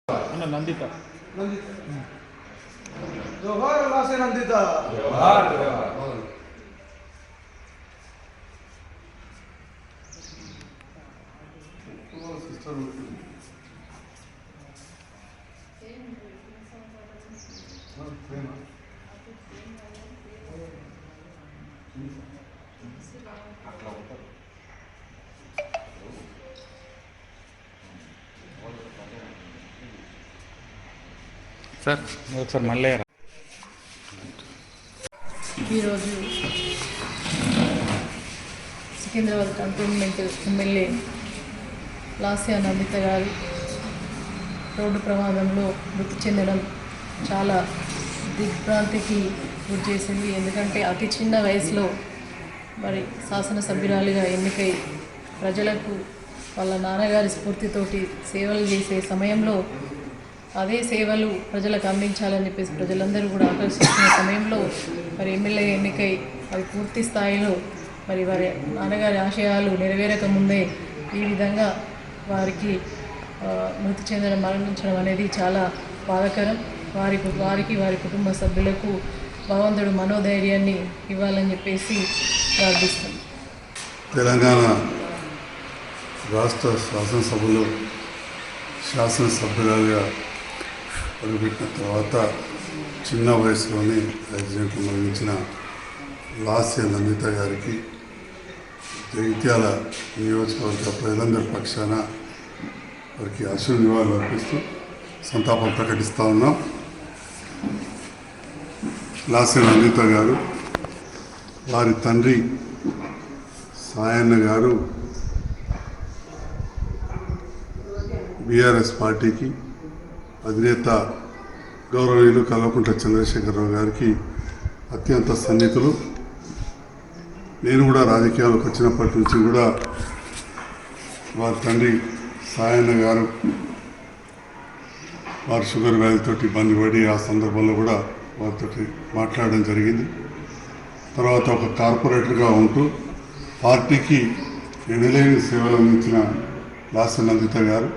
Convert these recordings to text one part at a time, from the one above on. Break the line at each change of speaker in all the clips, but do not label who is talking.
नंदिता
जोहार लासे नंदिता
जोहार సార్ ఒకసారి మళ్ళీ
ఈరోజు సికింద్రాబాద్ కంటోన్మెంట్ ఎమ్మెల్యే లాస్యా నందిత గారు రోడ్డు ప్రమాదంలో మృతి చెందడం చాలా దిగ్భ్రాంతికి గురి చేసింది. ఎందుకంటే అతి చిన్న వయసులో మరి శాసనసభ్యురాలిగా ఎన్నికై ప్రజలకు వాళ్ళ నాన్నగారి స్ఫూర్తితోటి సేవలు చేసే సమయంలో అదే సేవలు ప్రజలకు అందించాలని చెప్పేసి ప్రజలందరూ కూడా ఆకర్షిస్తున్న సమయంలో మరి ఎమ్మెల్యే ఎన్నికై అవి పూర్తి స్థాయిలో మరి వారి నాన్నగారి ఆశయాలు నెరవేరక ముందే ఈ విధంగా వారికి మృతి చెందడం మరణించడం అనేది చాలా బాధాకరం. వారికి వారి కుటుంబ సభ్యులకు భగవంతుడు మనోధైర్యాన్ని ఇవ్వాలని చెప్పేసి ప్రార్థిస్తాం.
తెలంగాణ రాష్ట్ర శాసనసభలో శాసనసభ్యురాలుగా అడుగుపెట్టిన తర్వాత చిన్న వయసులోనే యాక్సిడెంట్ మరణించిన లాస్య నందిత గారికి జగిత్యాల నియోజకవర్గ ప్రజలందరి పక్షాన వారికి అశ్రు నివాళులు అర్పిస్తూ సంతాపం ప్రకటిస్తూ ఉన్నాం. లాస్య నందిత గారు వారి తండ్రి సాయన్న గారు బీఆర్ఎస్ పార్టీకి అధినేత గౌరవనీయులు కల్వకుంట్ల చంద్రశేఖరరావు గారికి అత్యంత సన్నిహితులు. నేను కూడా రాజకీయాలకు వచ్చినప్పటి నుంచి కూడా వారి తండ్రి సాయన్న గారు వారు షుగర్ వ్యాధితో ఇబ్బంది పడి ఆ సందర్భంలో కూడా వారితో మాట్లాడడం జరిగింది. తర్వాత ఒక కార్పొరేటర్గా ఉంటూ పార్టీకి ఎనలేని సేవలు అందించిన లాస్య నందిత గారు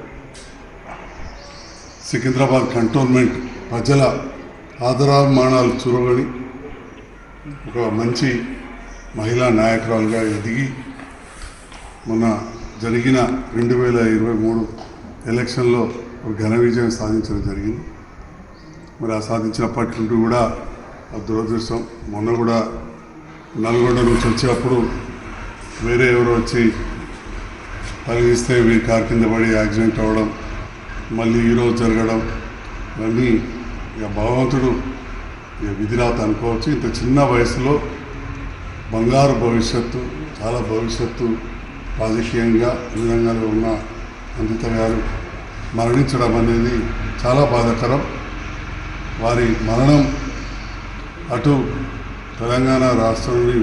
సికింద్రాబాద్ కంటోన్మెంట్ ప్రజల ఆదరాభిమానాలు చూరగొని ఒక మంచి మహిళా నాయకురాలుగా ఎదిగి మొన్న జరిగిన 2023 ఎలక్షన్లో ఒక ఘన విజయం సాధించడం జరిగింది. మరి ఆ సాధించినప్పటి నుండి కూడా ఆ దురదృష్టం మొన్న కూడా నల్గొండ నుంచి వచ్చేటప్పుడు వేరే ఎవరో వచ్చి పరిగిస్తే వీరి కారు కింద పడి యాక్సిడెంట్ అవ్వడం, మళ్ళీ ఈరోజు జరగడం ఇవన్నీ ఇక భగవంతుడు ఇక విధిరాత అనుకోవచ్చు. ఇంత చిన్న వయసులో బంగారు భవిష్యత్తు, చాలా భవిష్యత్తు రాజకీయంగా ఈ రంగంలో ఉన్న నందిత గారు మరణించడం అనేది చాలా బాధాకరం. వారి మరణం అటు తెలంగాణ రాష్ట్రంలోని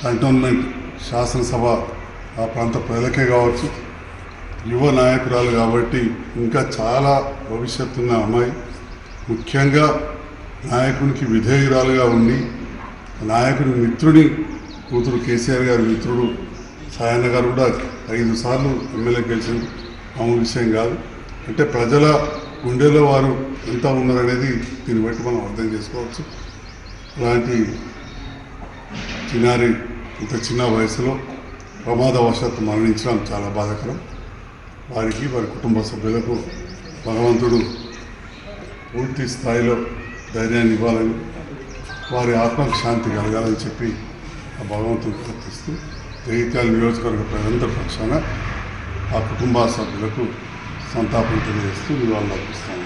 కంటోన్మెంట్ శాసనసభ ఆ ప్రాంత ప్రజలకే కావచ్చు, యువ నాయకురాలు కాబట్టి ఇంకా చాలా భవిష్యత్తు ఉన్న అమ్మాయి, ముఖ్యంగా నాయకునికి విధేయురాలుగా ఉండి నాయకుని మిత్రుని కూతురు కేసీఆర్ గారి మిత్రుడు సాయన్న గారు కూడా 5 సార్లు ఎమ్మెల్యే గెలిచింది మామూలు విషయం కాదు. అంటే ప్రజల గుండెలో వారు ఎంత ఉన్నారనేది దీన్ని బట్టి మనం అర్థం చేసుకోవచ్చు. అలాంటి చిన్నారి ఇంత చిన్న వయసులో ప్రమాదవశాత్తు మరణించడం చాలా బాధాకరం. వారికి వారి కుటుంబ సభ్యులకు భగవంతుడు పూర్తి స్థాయిలో ధైర్యాన్ని ఇవ్వాలని, వారి ఆత్మకు శాంతి కలగాలని చెప్పి ఆ భగవంతుడు ప్రార్థిస్తూ జగిత్యాల నియోజకవర్గ ప్రజలందరి పక్షాన ఆ కుటుంబ సభ్యులకు సంతాపం తెలియజేస్తూ నివాళులు అర్పిస్తాను.